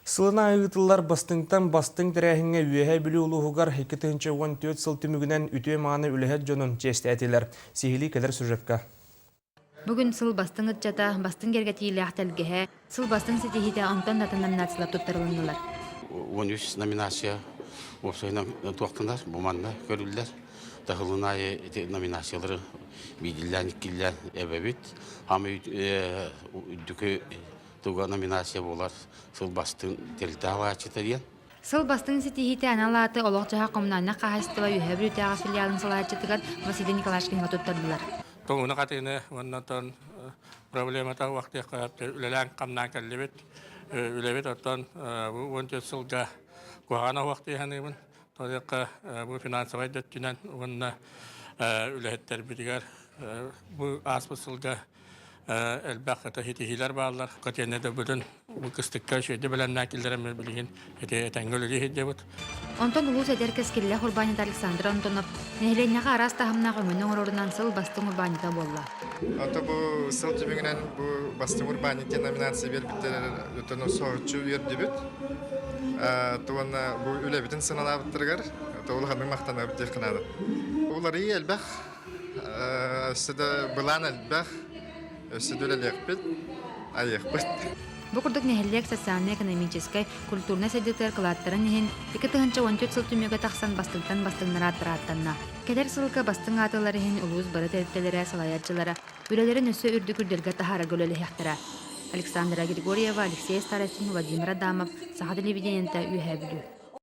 Сылына айғытылар бастыңтан бастың тірәхіңе үйәе білі ұлығығар 2014 сыл түмігінен үтіе мағаны үліхет жонын жесті әтелер. Сихили кәдір сүржепка. Бүгін сыл бастың ұтчата, бастың кергетейлі ақтәлгіге, сыл бастың сетихите онтан датын номинациялар тұттарылыңылар. 13 номинация опсайна туақтындар, бұманна көрілдер. Тағылына номинациялары бейділлән, иккіллән әбәбет. Хамы үдікі туға номинация болар. Сыл бастың телтава ачытариян. Сыл бастың сетихите аналаты олық жаға коммунальна қағастыва үйәбір үтіға филиалын сыл ачытыгар Василий Николаевичкинға тұттардылар. Тоңуна қатыны оннан проблемата вақты қағапты үлелән қамнан кәллебет. Үлебет оттан 14 сылға қуағана вақты яғанымын. Тодеққа бұл финансовай дөттінен онына үләхеттер бітігер. Бұл аспы сылға әлбәққата хетихилер бағалар. Қатенеде бүтін бұл кістікке шөйді білән нәкілдерім білген әтәңгілі хетде бұд. Онтон улус әдер кәскелі Урбанит Александр Антонов нәхіленяға арас тағымнағы өңінің орорынан сыл бастың Урбанита болла. Ото бұл сыл түбіңінен бұл бастың Урбанита номинация бербіттер өтіні соғытшы үйерді бүт. Туғанна бұл үләбітін сынала бұттырғар, тұғылғанның мақтаны өптер қынады. Олар ей әлбәқ, өсіді бұлан әлбәқ, өсіді өләлі әқпет, аяқ бұт. Бұқырдық нәхілек социально-экономическай, культурный сәдіктер қылаттырын ехен 2014 сыл түмеге тақсан бастыңтан бастыңнара аттыраттанна. Кәдер сылғы бастың атылары ехен ұлуыз бары тәріптелері, салаятчылары, үлелерін өсі үрді-күрдерге тахара көлелі яқтыра. Александра Григорьева, Алексей Старостин, Владимир Адамов, Саха телевидениента үйәбілі.